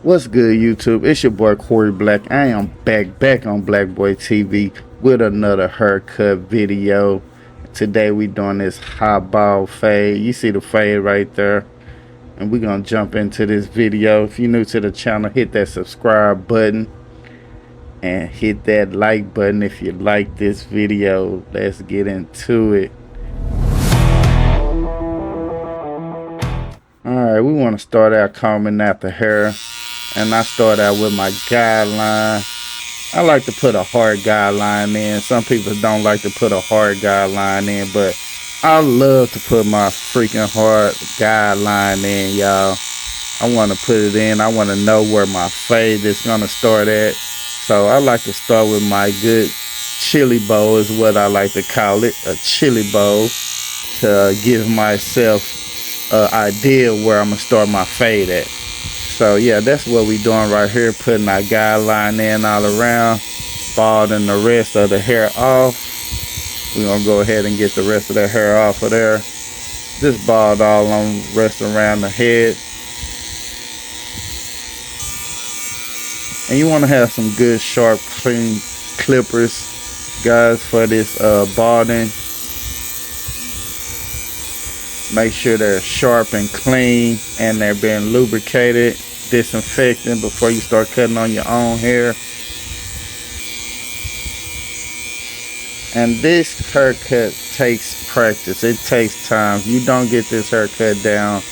What's good, YouTube? It's your boy Corey Black. I am back on Black Boy TV with another haircut video. Today we doing this high ball fade. You see the fade right there, and we're gonna jump into this video. If you're new to the channel, hit that subscribe button and hit that like button if you like this video. Let's get into it. Alright, we want to start out combing out the hair. And I start out with my guideline. I like to put a hard guideline in. Some people don't like to put a hard guideline in, but I love to put my freaking hard guideline in, y'all. I want to put it in. I want to know where my fade is going to start at. So I like to start with my good chili bowl is what I like to call it. A chili bowl to give myself an idea where I'm going to start my fade at. So yeah, that's what we doing right here, putting our guideline in all around, balding the rest of the hair off. We're gonna go ahead and get the rest of the hair off of there. Just bald all on, rest around the head. And you wanna have some good, sharp, clean clippers, guys, for this balding. Make sure they're sharp and clean and they're being lubricated, disinfecting before you start cutting on your own hair. And this haircut takes practice. It takes time. You don't get this haircut down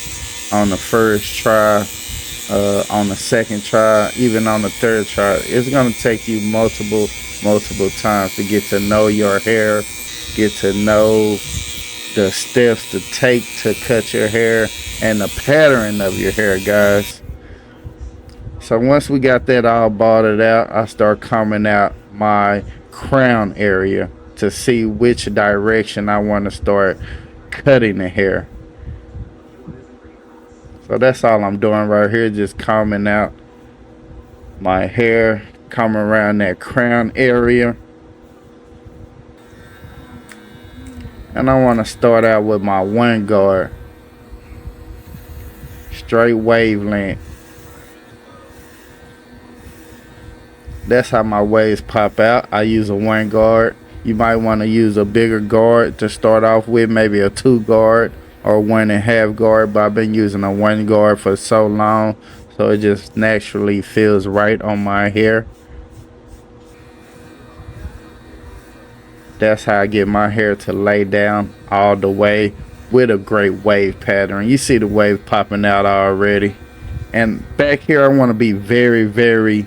on the first try, on the second try, even on the third try. It's going to take you multiple times to get to know your hair, get to know the steps to take to cut your hair and the pattern of your hair, guys. So once we got that all balded out, I start combing out my crown area to see which direction I want to start cutting the hair. So that's all I'm doing right here, just combing out my hair, combing around that crown area. And I want to start out with my one guard, straight wavelength. That's how my waves pop out. I use a one guard. You might want to use a bigger guard to start off with, maybe a 2 guard or 1.5 guard, but I've been using a 1 guard for so long, so it just naturally feels right on my hair. That's how I get my hair to lay down all the way with a great wave pattern. You see the wave popping out already. And back here, I want to be very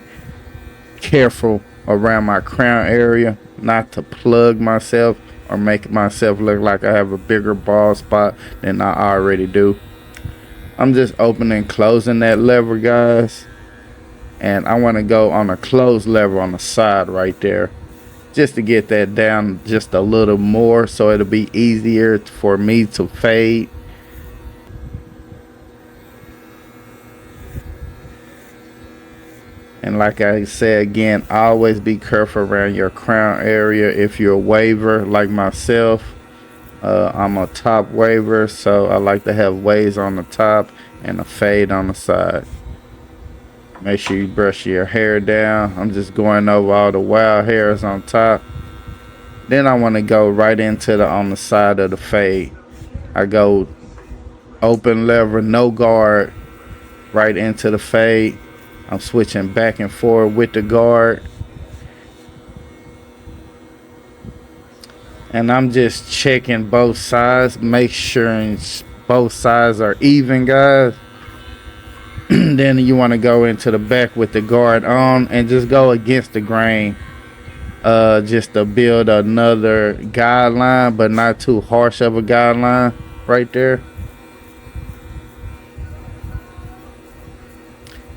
careful around my crown area, not to plug myself or make myself look like I have a bigger bald spot than I already do. I'm just opening and closing that lever, guys. And I want to go on a closed lever on the side right there, just to get that down just a little more so it'll be easier for me to fade. And like I said again, always be careful around your crown area. If you're a waver like myself, I'm a top waver, so I like to have waves on the top and a fade on the side. Make sure you brush your hair down. I'm just going over all the wild hairs on top. Then I want to go right into on the side of the fade. I go open lever, no guard, right into the fade. I'm switching back and forth with the guard. And I'm just checking both sides, make sure both sides are even, guys. Then you want to go into the back with the guard on and just go against the grain, just to build another guideline, but not too harsh of a guideline right there.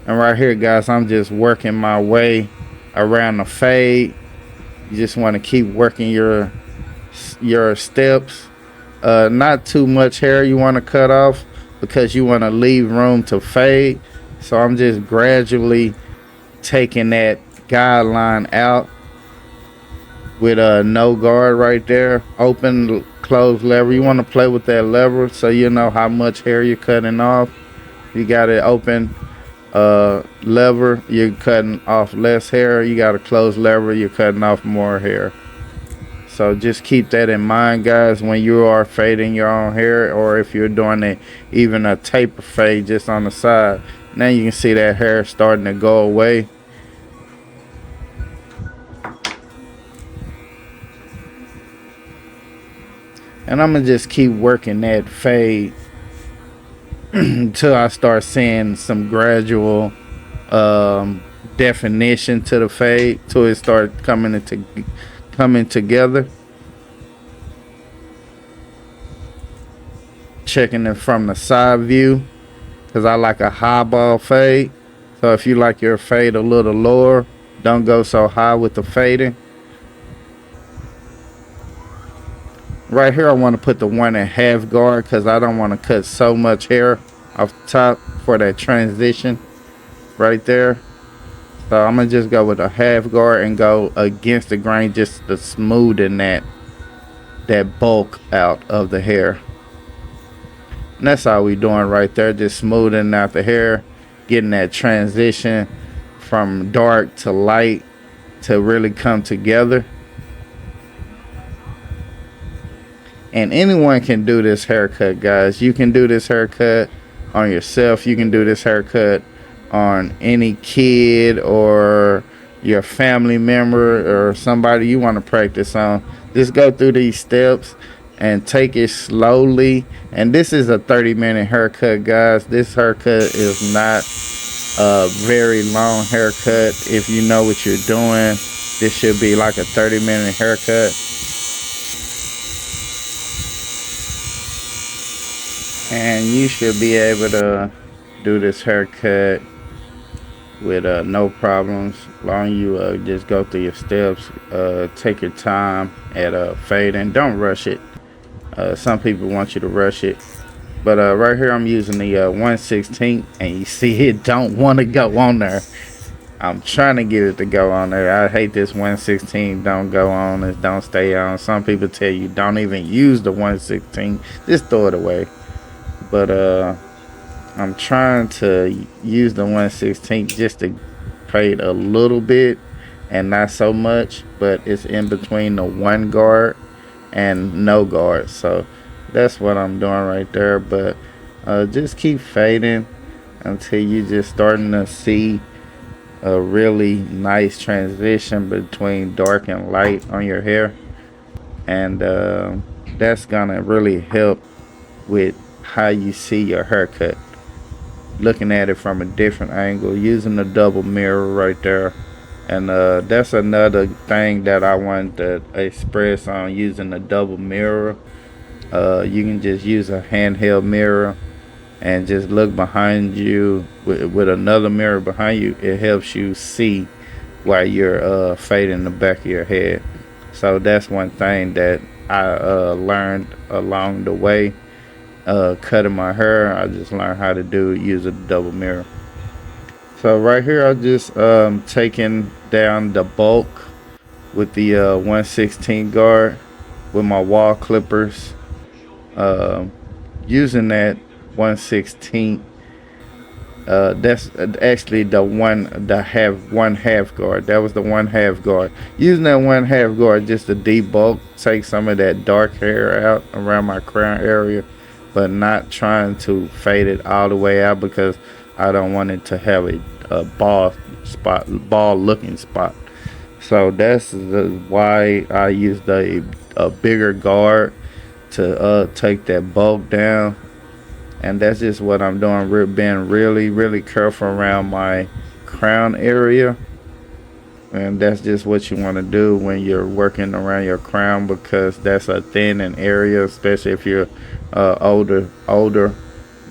And right here, guys, I'm just working my way around the fade. You just want to keep working your steps. Not too much hair you want to cut off, because you want to leave room to fade. So I'm just gradually taking that guideline out with a no guard right there. Open, close lever. You want to play with that lever so you know how much hair you're cutting off. You got it open lever, you're cutting off less hair. You got a closed lever, you're cutting off more hair. So just keep that in mind, guys, when you are fading your own hair, or if you're doing it, even a taper fade just on the side. Now you can see that hair starting to go away. And I'm going to just keep working that fade until I start seeing some gradual definition to the fade, till it start coming together. Checking it from the side view, because I like a high ball fade. So if you like your fade a little lower, don't go so high with the fading. Right here I want to put the 1.5 guard, because I don't want to cut so much hair off the top for that transition right there. So I'm going to just go with a 1/2 guard and go against the grain, just to smoothen that bulk out of the hair. And that's all we doing right there, just smoothing out the hair, getting that transition from dark to light to really come together. And anyone can do this haircut, guys. You can do this haircut on yourself. You can do this haircut on any kid or your family member or somebody you want to practice on. Just go through these steps and take it slowly. And this is a 30-minute haircut, guys. This haircut is not a very long haircut. If you know what you're doing, this should be like a 30-minute haircut. And you should be able to do this haircut with no problems, long you just go through your steps. Take your time at fading. Don't rush it. Some people want you to rush it, but right here I'm using the 1/16, and you see it don't want to go on there. I'm trying to get it to go on there. I hate this 1/16 don't go on, it don't stay on. Some people tell you don't even use the 1/16, just throw it away. But I'm trying to use the 1/16 just to fade a little bit and not so much, but it's in between the 1 guard and no guard. So that's what I'm doing right there. But just keep fading until you just starting to see a really nice transition between dark and light on your hair. And that's gonna really help with how you see your haircut, looking at it from a different angle, using the double mirror right there. And that's another thing that I want to express on using the double mirror. You can just use a handheld mirror and just look behind you with another mirror behind you. It helps you see while you're fading the back of your head. So that's one thing that I learned along the way. Cutting my hair, I just learned how to use a double mirror. So right here I just taking down the bulk with the 1/16 guard with my wall clippers, using that 1/16. That's actually the 1/2 guard. That was the 1/2 guard. Using that 1/2 guard just to debulk, take some of that dark hair out around my crown area, but not trying to fade it all the way out, because I don't want it to have a ball looking spot. So that's why I used a bigger guard to take that bulk down. And that's just what I'm doing, being really careful around my crown area. And that's just what you want to do when you're working around your crown, because that's a thinning area, especially if you're older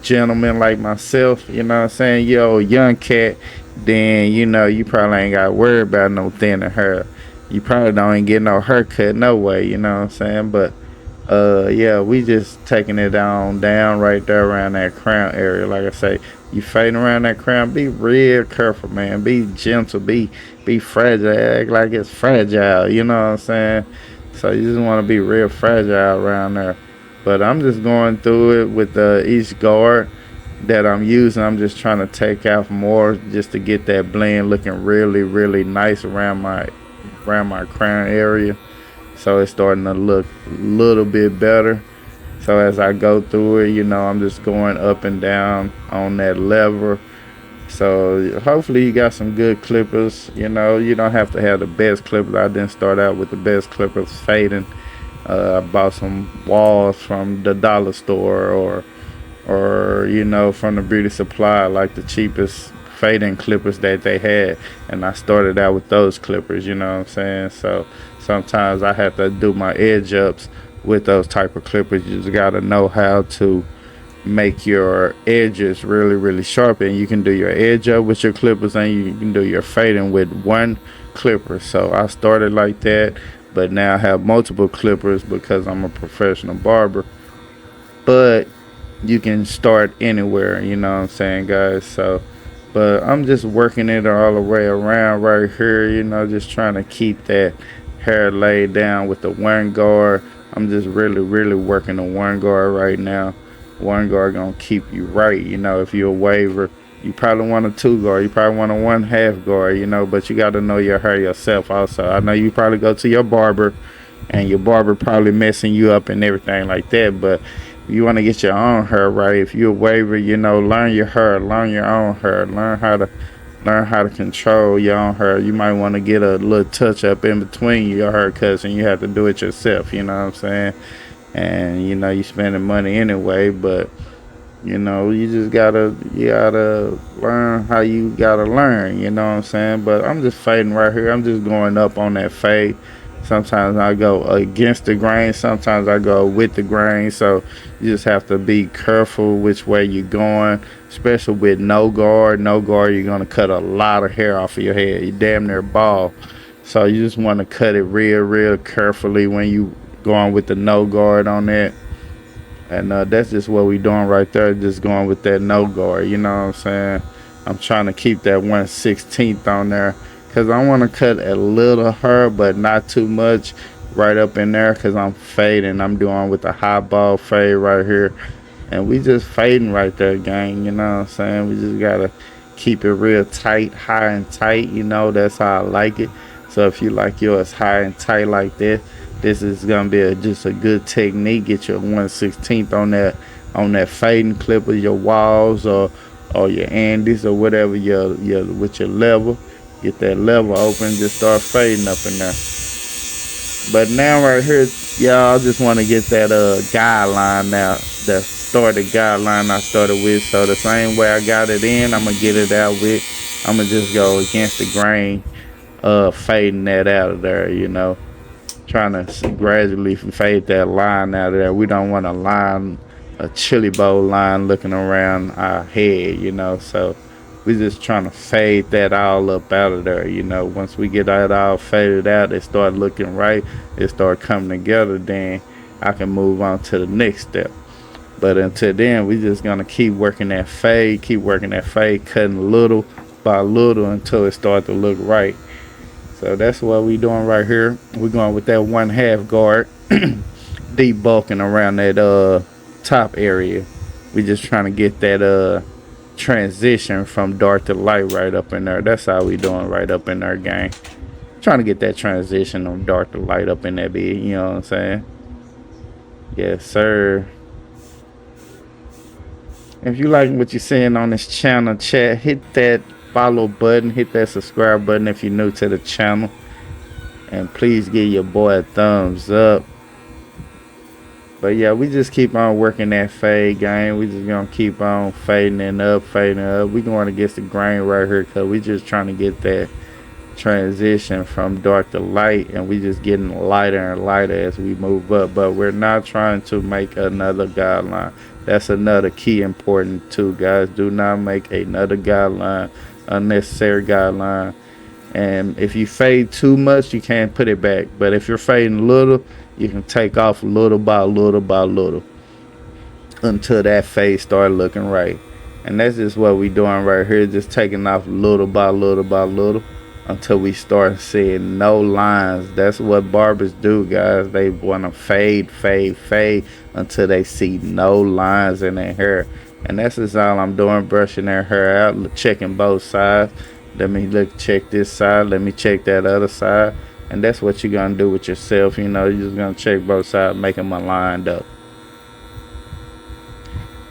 gentleman like myself. You know what I'm saying? You're a young cat, then you probably ain't got to worry about no thinning hair. You probably don't even get no haircut no way, you know what I'm saying? But yeah, we just taking it down right there around that crown area. Like I say, you fading around that crown, be real careful, man. Be gentle, be fragile, act like it's fragile, you know what I'm saying? So you just want to be real fragile around there. But I'm just going through it with each guard that I'm using. I'm just trying to take out more just to get that blend looking really, really nice around my crown area. So it's starting to look a little bit better. So as I go through it, I'm just going up and down on that lever. So hopefully you got some good clippers. You don't have to have the best clippers. I didn't start out with the best clippers fading. I bought some walls from the dollar store or from the beauty supply, like the cheapest fading clippers that they had, and I started out with those clippers. You know what I'm saying? So sometimes I have to do my edge ups with those type of clippers. You just got to know how to make your edges really, really sharp, and you can do your edge up with your clippers, and you can do your fading with one clipper. So I started like that, but now I have multiple clippers because I'm a professional barber. But you can start anywhere, you know what I'm saying, guys? So but I'm just working it all the way around right here, just trying to keep that hair laid down with the one guard. I'm just really, really working the one guard right now. One guard gonna keep you right. If you're a waver, you probably want a two guard, you probably want a 1/2 guard, but you got to know your hair yourself also. I know you probably go to your barber and your barber probably messing you up and everything like that, but you want to get your own hair right. If you're a waver, learn your hair, learn your own hair, learn how to control your own hair. You might want to get a little touch up in between your haircuts, and you have to do it yourself. You know what I'm saying? And you spending money anyway, but you just gotta learn how you gotta learn. You know what I'm saying? But I'm just fading right here. I'm just going up on that fade. Sometimes I go against the grain, sometimes I go with the grain. So you just have to be careful which way you're going, especially with no guard. No guard, you're gonna cut a lot of hair off of your head. You damn near bald. So you just want to cut it real, real carefully when you going with the no guard on that. And that's just what we doing right there, just going with that no guard. You know what I'm saying? I'm trying to keep that 1/16 on there, because I want to cut a little hair, but not too much right up in there, because I'm fading. I'm doing with the high ball fade right here. And we just fading right there, gang. You know what I'm saying? We just got to keep it real tight, high and tight. That's how I like it. So if you like yours high and tight like this, this is going to be just a good technique. Get your 1/16 on that fading clipper, your walls or your Andes or whatever your with your level. Get that level open, just start fading up in there. But now right here, y'all, I just want to get that guideline now, the started guideline I started with. So the same way I got it in, I'm gonna get it out with. I'm gonna just go against the grain, fading that out of there, trying to gradually fade that line out of there. We don't want a chili bowl line looking around our head, so we just trying to fade that all up out of there. Once we get that all faded out, it start looking right, it start coming together, then I can move on to the next step. But until then, we just gonna keep working that fade, cutting little by little until it start to look right. So that's what we doing right here. We're going with that 1/2 guard, deep bulking around that top area. We just trying to get that transition from dark to light right up in there. That's how we doing right up in there, gang. Trying to get that transition from dark to light up in that bit. You know what I'm saying? Yes, sir. If you like what you're seeing on this channel, chat, hit that follow button, hit that subscribe button if you're new to the channel, and please give your boy a thumbs up. But yeah, we just keep on working that fade, gang. We just gonna keep on fading it up. We going against the grain right here, because we just trying to get that transition from dark to light, and we just getting lighter and lighter as we move up. But we're not trying to make another guideline. That's another key important too, guys. Do not make another guideline, unnecessary guideline. And if you fade too much, you can't put it back. But if you're fading little, you can take off little by little by little until that fade start looking right. And that's just what we doing right here, just taking off little by little by little until we start seeing no lines. That's what barbers do, guys. They want to fade until they see no lines in their hair. And that's just all I'm doing, brushing their hair out, checking both sides. Let me check this side, let me check that other side. And that's what you're gonna do with yourself. You know, you're just gonna check both sides, make them aligned up.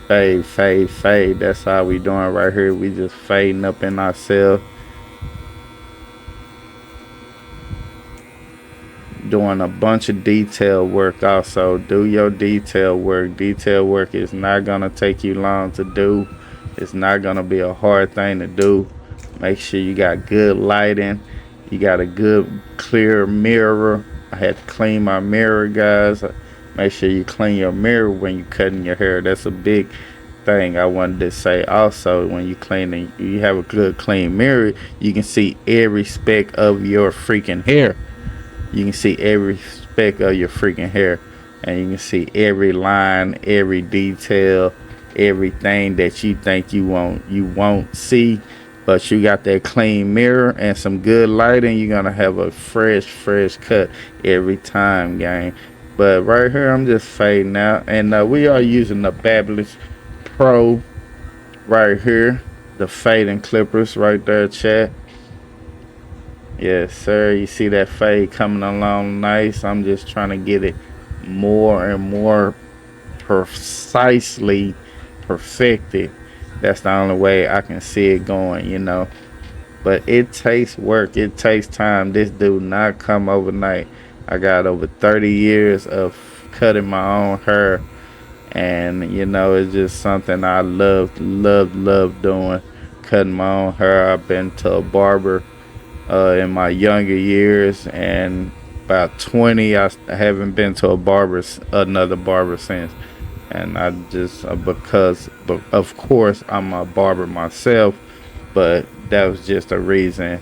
Fade, fade, fade. That's how we doing right here. We just fading up in ourselves. Doing a bunch of detail work also. Do your detail work. Detail work is not gonna take you long to do. It's not gonna be a hard thing to do. Make sure you got good lighting. You got a good clear mirror. I had to clean my mirror, guys. Make sure you clean your mirror when you're cutting your hair. That's a big thing I wanted to say also. When you cleaning, you have a good clean mirror, you can see every speck of your freaking hair. You can see every speck of your freaking hair, and you can see every line, every detail, everything that you think you won't see. But you got that clean mirror and some good lighting, you're gonna have a fresh cut every time, gang. But right here I'm just fading out, and we are using the Babyless Pro right here, the fading clippers right there, chat. Yes, sir. You see that fade coming along nice. I'm just trying to get it more and more precisely perfected. That's the only way I can see it going, you know. But it takes work. It takes time. This do not come overnight. I got over 30 years of cutting my own hair. And, you know, it's just something I love doing. Cutting my own hair. I've been to a barber in my younger years, and about 20 I haven't been to another barber since. And I just because, but of course I'm a barber myself, but that was just a reason,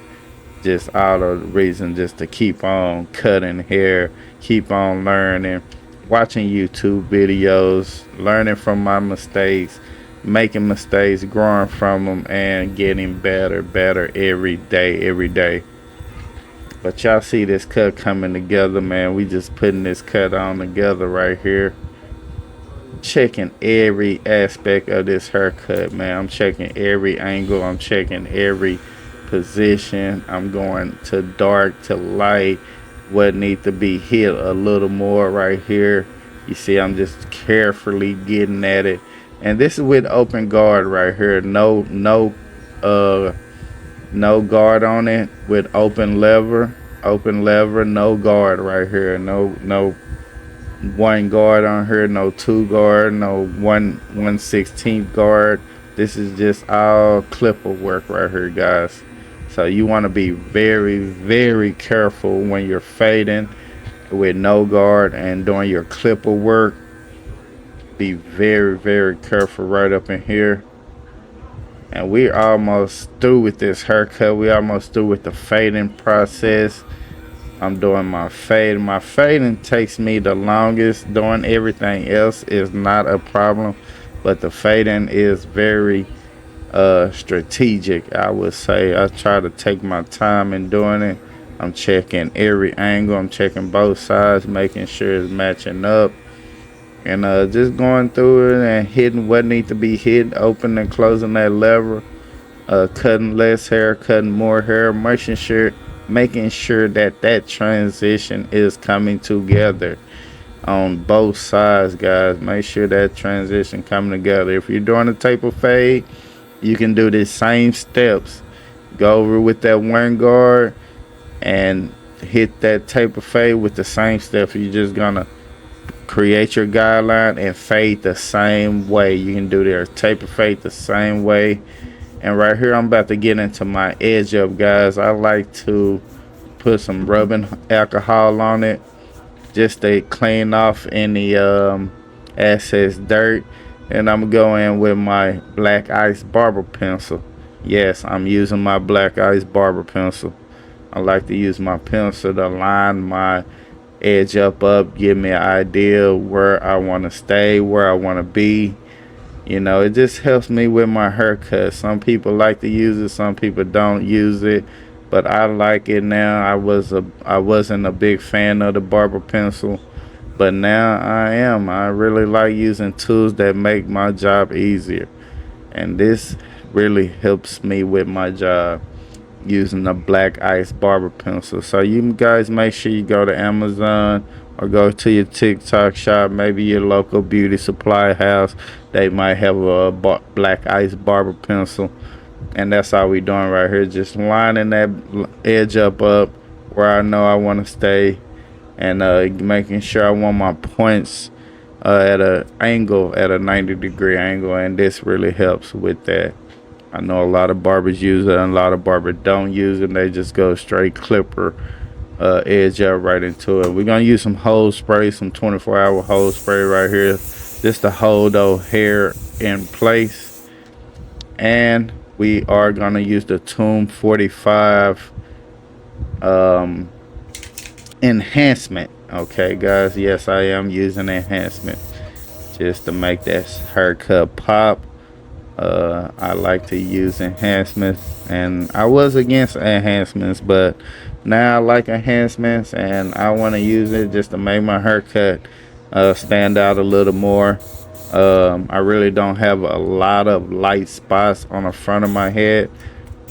just out of the reason, just to keep on cutting hair, keep on learning, watching YouTube videos, learning from my mistakes, making mistakes, growing from them, and getting better every day. But y'all see this cut coming together, man. We just putting this cut on together right here. Checking every aspect of this haircut, man. I'm checking every angle. I'm checking every position. I'm going to dark to light. What needs to be hit a little more right here. You see, I'm just carefully getting at it. And this is with open guard right here. No guard on it, with open lever, no guard right here. No one guard on here, no two guard, no 1/16 guard. This is just all clipper work right here, guys. So you want to be very careful when you're fading with no guard and doing your clipper work. Be very careful right up in here. And we're almost through with this haircut. We almost through with the fading process. I'm doing my fade. My fading takes me the longest. Doing everything else is not a problem, but the fading is very strategic, I would say. I try to take my time in doing it. I'm checking every angle. I'm checking both sides, making sure it's matching up. And just going through it and hitting what needs to be hit, opening and closing that lever, cutting less hair, cutting more hair, making sure that transition is coming together on both sides, guys. Make sure that transition coming together. If you're doing a taper fade, you can do the same steps. Go over with that one guard and hit that taper fade with the same steps. You're just gonna create your guideline and fade the same way. You can do their taper fade the same way. And right here I'm about to get into my edge up, guys. I like to put some rubbing alcohol on it just to clean off any excess dirt. And I'm going with my black ice barber pencil. Yes, I'm using my black ice barber pencil. I like to use my pencil to line my edge up, give me an idea where I want to stay, where I want to be. You know, it just helps me with my haircut. Some people like to use it, some people don't use it, but I like it now. I wasn't a big fan of the barber pencil, but now I am. I really like using tools that make my job easier. And this really helps me with my job using the black ice barber pencil. So you guys make sure you go to Amazon or go to your TikTok shop, maybe your local beauty supply house. They might have a black ice barber pencil, and that's all we doing right here, just lining that edge up where I know I want to stay, and making sure I want my points at a angle, at a 90-degree angle, and this really helps with that. I know a lot of barbers use it and a lot of barbers don't use it. They just go straight clipper edge up right into it. We're gonna use some hold spray, some 24-hour hold spray right here, just to hold those hair in place. And we are gonna use the Tomb 45 enhancement. Okay, guys, yes, I am using enhancement just to make that haircut pop. I like to use enhancements, and I was against enhancements, but now I like enhancements, and I want to use it just to make my haircut stand out a little more. I really don't have a lot of light spots on the front of my head,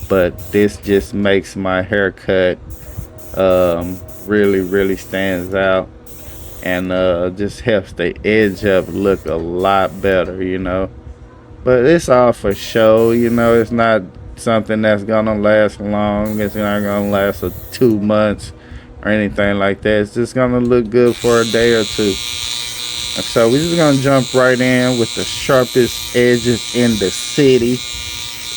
but this just makes my haircut really stands out, and just helps the edge up look a lot better, you know. But it's all for show, you know. It's not something that's gonna last long. It's not gonna last 2 months or anything like that. It's just gonna look good for a day or two. So we're just gonna jump right in with the sharpest edges in the city,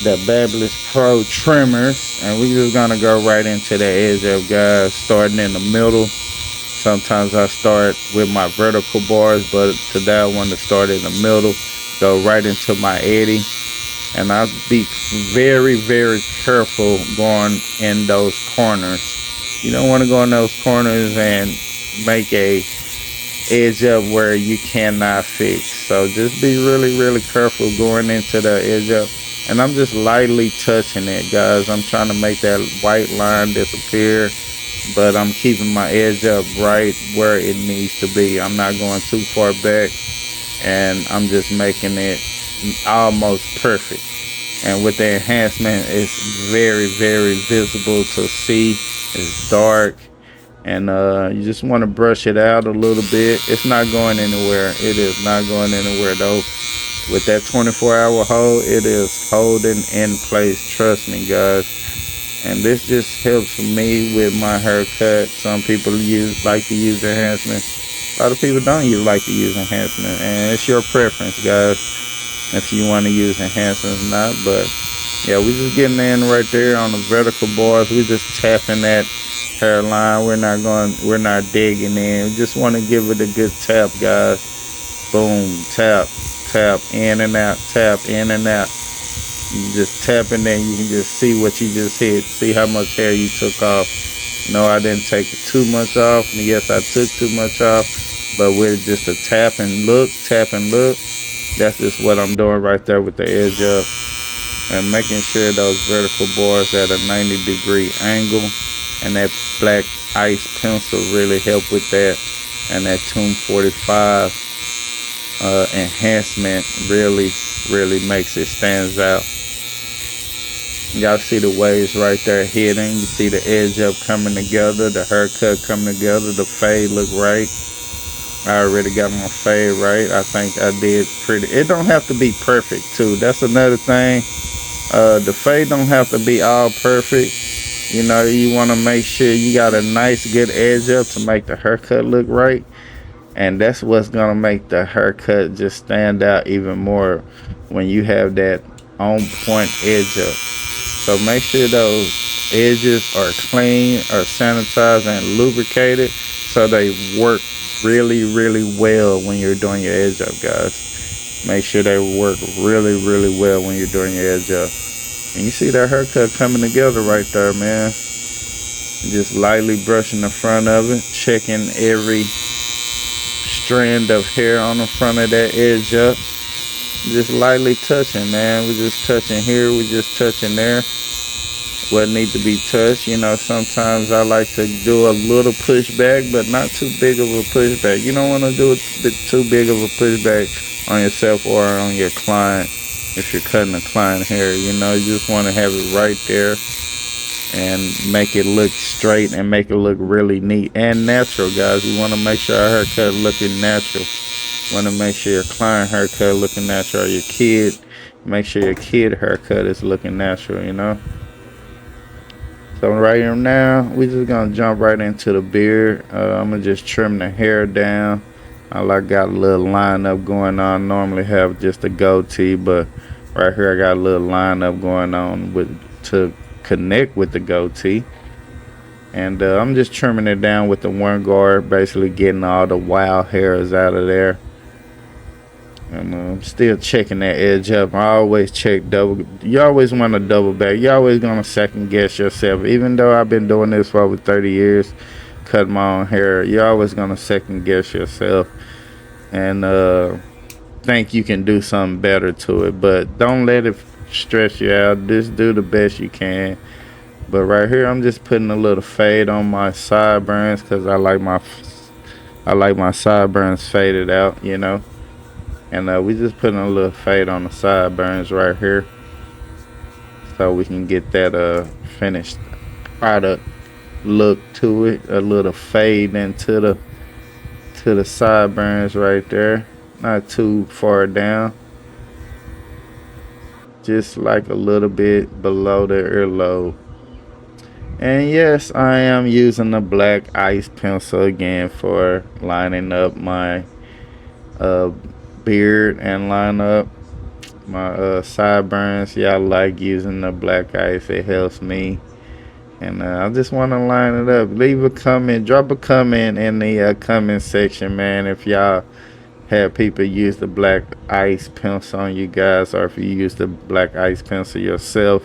the Babyless Pro trimmers, and we're just gonna go right into the edge up, guys, starting in the middle. Sometimes I start with my vertical bars, but today I want to start in the middle, go right into my eddy, and I'll be very careful going in those corners. You don't want to go in those corners and make a edge up where you cannot fix. So just be really careful going into the edge up. And I'm just lightly touching it, guys. I'm trying to make that white line disappear, but I'm keeping my edge up right where it needs to be. I'm not going too far back, and I'm just making it almost perfect. And with the enhancement, it's very visible to see. It's dark, and you just want to brush it out a little bit. It's not going anywhere. It is not going anywhere though. With that 24-hour hold, it is holding in place. Trust me, guys. And this just helps me with my haircut. Some people like to use enhancement. A lot of people don't like to use enhancement, and it's your preference, guys, if you want to use enhancements or not. But yeah, we just getting in right there on the vertical bars. We just tapping that hairline. We're not digging in. We just want to give it a good tap, guys. Boom, tap, in and out, tap, in and out. You just tap in there, you can just see what you just hit. See how much hair you took off. No, I didn't take too much off. Yes, I took too much off, but with just a tap and look, that's just what I'm doing right there with the edge up, and making sure those vertical bars at a 90-degree angle. And that black ice pencil really help with that, and that Tomb 45 enhancement really makes it stands out. Y'all see the waves right there hitting. You see the edge up coming together, the haircut coming together, the fade look right. I already got my fade right. I think I did pretty. It don't have to be perfect too. That's another thing. The fade don't have to be all perfect. You know, you want to make sure you got a nice good edge up to make the haircut look right. And that's what's gonna make the haircut just stand out even more when you have that on point edge up. So make sure those edges are clean, are sanitized and lubricated, so they work really well when you're doing your edge up, guys. Make sure they work really well when you're doing your edge up. And you see that haircut coming together right there, man. Just lightly brushing the front of it, checking every strand of hair on the front of that edge up. Just lightly touching, man. We're just touching here, we're just touching there. What needs to be touched, you know. Sometimes I like to do a little pushback, but not too big of a pushback. You don't want to do too big of a pushback on yourself or on your client. if you're cutting a client hair. You know, you just want to have it right there and make it look straight and make it look really neat and natural, guys. We want to make sure our haircut looking natural. Want to make sure your client haircut looking natural. Or your kid, make sure your kid haircut is looking natural, you know. So right here now, we just gonna jump right into the beard. I'm gonna just trim the hair down. I got a little lineup going on. Normally have just a goatee, but right here I got a little lineup going on to connect with the goatee. And I'm just trimming it down with the one guard, basically getting all the wild hairs out of there. And I'm still checking that edge up. I always check double. You always want to double back. You're always going to second guess yourself. Even though I've been doing this for over 30 years, cut my own hair, you're always going to second guess yourself and think you can do something better to it. But don't let it stress you out. Just do the best you can. But right here, I'm just putting a little fade on my sideburns because I like my sideburns faded out, you know. And we just putting a little fade on the sideburns right here, so we can get that finished product look to it. A little fade into the sideburns right there, not too far down, just like a little bit below the earlobe. And yes, I am using the black ice pencil again for lining up my beard and line up my sideburns. Yeah, I like using the black ice. It helps me. And I just want to line it up. Leave a comment, drop a comment in the comment section, man, if y'all have people use the black ice pencil on you guys, or if you use the black ice pencil yourself.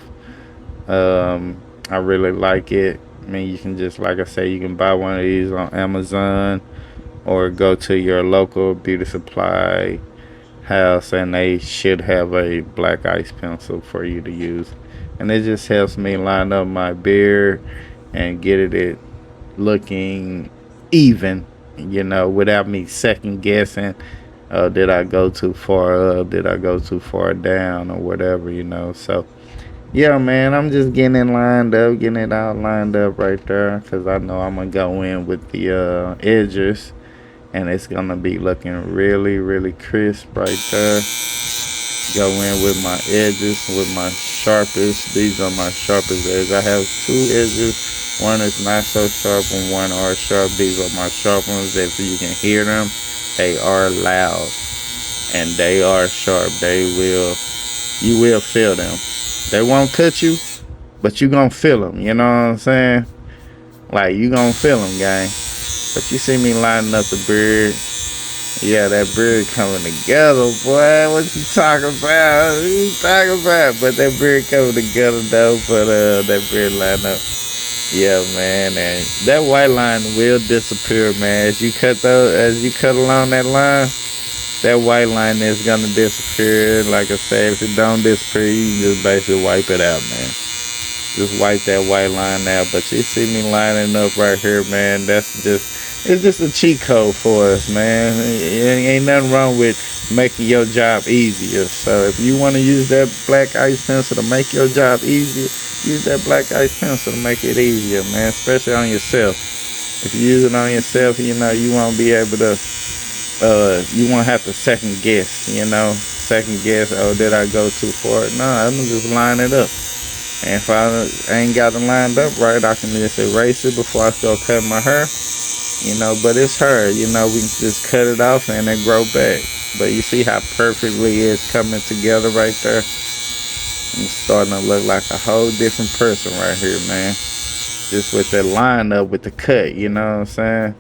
I really like it. I mean, you can just, like I say, you can buy one of these on Amazon or go to your local beauty supply house, and they should have a black ice pencil for you to use. And it just helps me line up my beard and get it looking even, you know, without me second guessing, did I go too far up, did I go too far down, or whatever, you know. So yeah, man, I'm just getting it lined up, getting it all lined up right there, because I know I'm going to go in with the edges, and it's going to be looking really, really crisp right there. Go in with my edges, with my sharpest. These are my sharpest edges. I have two edges. One is not so sharp and one are sharp. These are my sharp ones. If you can hear them, they are loud and they are sharp. You will feel them. They won't cut you, but you gonna feel them, you know what I'm saying? Like, you gonna feel them, gang. But you see me lining up the beard. Yeah, that beard coming together, boy. What you talking about? What you talking about? But that beard coming together, though. But that beard line up. Yeah, man. And that white line will disappear, man. As you cut along that line, that white line is gonna disappear. Like I said, if it don't disappear, you just basically wipe it out, man. Just wipe that white line out. But you see me lining up right here, man. It's just a cheat code for us, man. Ain't nothing wrong with making your job easier. So if you want to use that black ice pencil to make your job easier, use that black ice pencil to make it easier, man. Especially on yourself. If you use it on yourself, you know, you won't be able to you won't have to second guess, you know. Second guess, oh, did I go too far? No, I'm just line it up. And if I ain't got it lined up right, I can just erase it before I start cutting my hair. You know, but it's hair, you know, we can just cut it off and then grow back. But you see how perfectly it's coming together right there? I'm starting to look like a whole different person right here, man. Just with that line up with the cut, you know what I'm saying?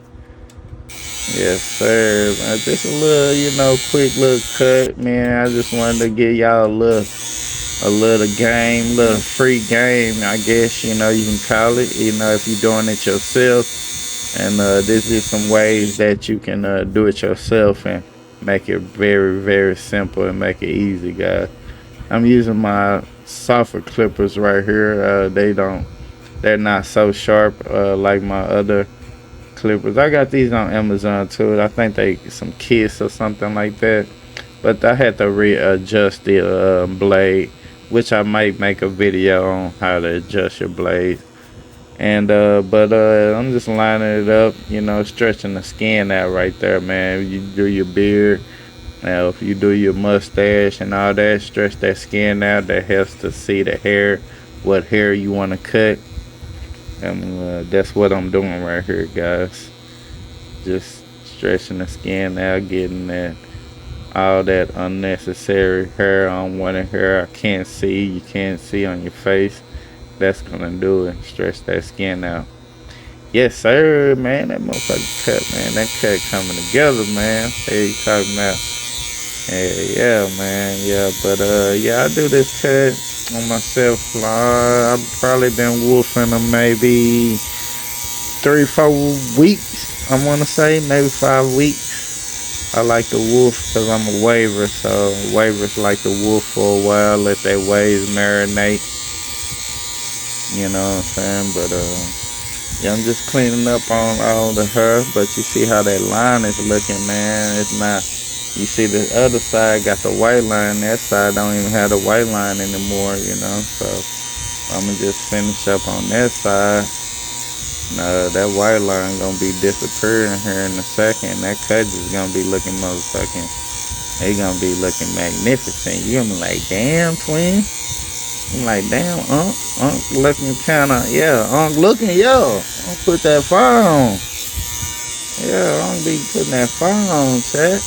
Yes, sir. Just a little, you know, quick little cut, man. I just wanted to give y'all a little game, little free game, I guess, you know, you can call it, you know, if you're doing it yourself. And this is some ways that you can do it yourself and make it very, very simple and make it easy, guys. I'm using my softer clippers right here. They're not so sharp like my other clippers. I got these on Amazon too. I think they some Kiss or something like that. but I had to readjust the blade, which I might make a video on how to adjust your blade. And but I'm just lining it up, you know, stretching the skin out right there, man. You do your beard, now if you do your mustache and all that, stretch that skin out. That helps to see the hair, what hair you want to cut. And that's what I'm doing right here, guys. Just stretching the skin out, getting that all that unnecessary hair, unwanted hair I can't see, you can't see on your face. That's gonna do it. Stretch that skin out. Yes, sir, man. That motherfucking cut, man. That cut coming together, man. Hey, you talking about? Hey, yeah, man. Yeah, but yeah, I do this cut on myself. I've probably been wolfing them maybe 3, 4 weeks. I want to say maybe 5 weeks. I like the wolf because I'm a waver, so wavers like the wolf for a while. Let their waves marinate. You know what I'm saying? But yeah, I'm just cleaning up on all the hair. But you see how that line is looking, man. It's not. You see the other side got the white line. That side don't even have the white line anymore. You know, so I'm gonna just finish up on that side. That white line gonna be disappearing here in a second. That cut is gonna be looking motherfucking. They gonna be looking magnificent. You gonna be like, damn, twin. I'm like, damn, Unc looking kinda, yeah, Unc looking, yo. Unc put that fire on. Yeah, Unc be putting that fire on, chat.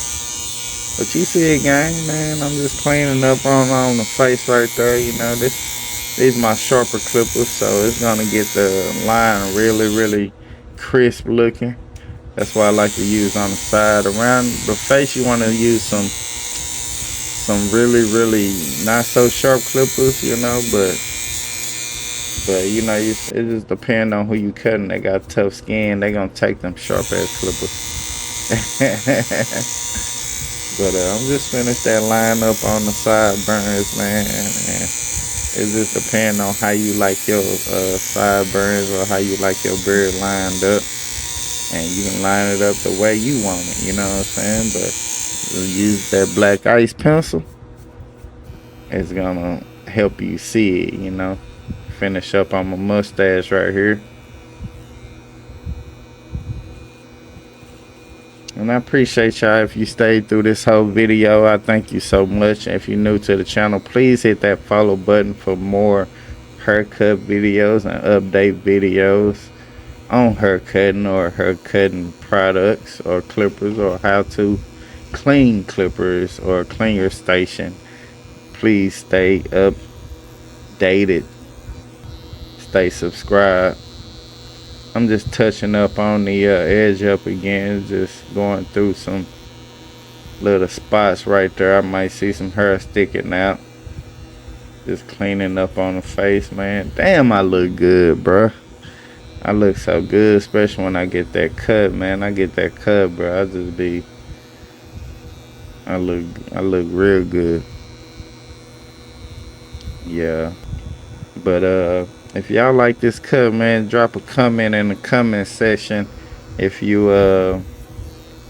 But you see it, gang, man. I'm just cleaning up on the face right there. You know, these my sharper clippers, so it's gonna get the line really crisp looking. That's why I like to use on the side. Around the face, you want to use some really not so sharp clippers, you know, but you know, it just depends on who you cutting. They got tough skin, they gonna take them sharp ass clippers. But I'm just finished that line up on the sideburns, man. And it just depends on how you like your sideburns or how you like your beard lined up. And you can line it up the way you want it, you know what I'm saying? But use that black ice pencil. It's gonna help you see it, you know. Finish up on my mustache right here. And I appreciate y'all if you stayed through this whole video. I thank you so much. If you're new to the channel, please hit that follow button for more haircut videos and update videos on haircutting or haircutting products or clippers or how to clean clippers or clean your station. Please stay updated. Stay subscribed. I'm just touching up on the edge up again, just going through some little spots right there. I might see some hair sticking out. Just cleaning up on the face, man. Damn, I look good, bruh. I look so good, especially when I get that cut, man. I get that cut, bro. I look real good. Yeah. But if y'all like this cut, man, drop a comment in the comment section. If you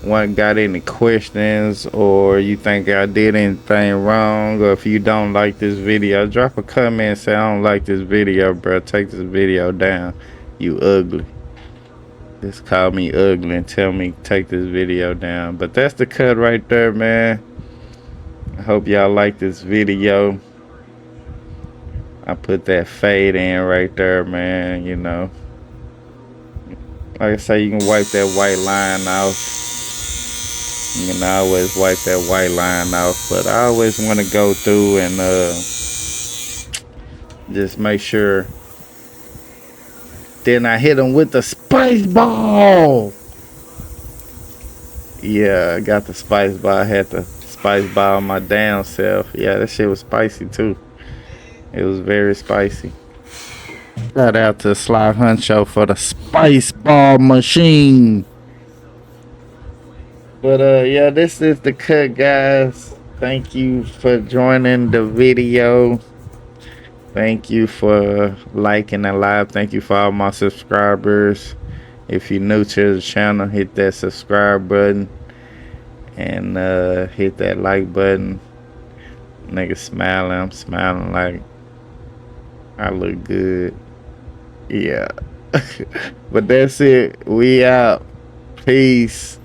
got any questions or you think I did anything wrong, or if you don't like this video, drop a comment and say I don't like this video, bro. Take this video down. You ugly. Just call me ugly and tell me take this video down. But that's the cut right there, man. I hope y'all like this video. I put that fade in right there, man, you know. Like I say, you can wipe that white line off. You can always wipe that white line off. But I always want to go through and just make sure. Then I hit them with the spice ball. Yeah, I got the spice ball. I had the spice ball my damn self. Yeah, that shit was spicy too. It was very spicy. Shout out to Sly Huncho for the spice ball machine. But yeah, this is the cut, guys. Thank you for joining the video. Thank you for liking and live. Thank you for all my subscribers. If you're new to the channel, hit that subscribe button. and hit that like button. Nigga smiling, I'm smiling like I look good. Yeah. But that's it. We out. Peace.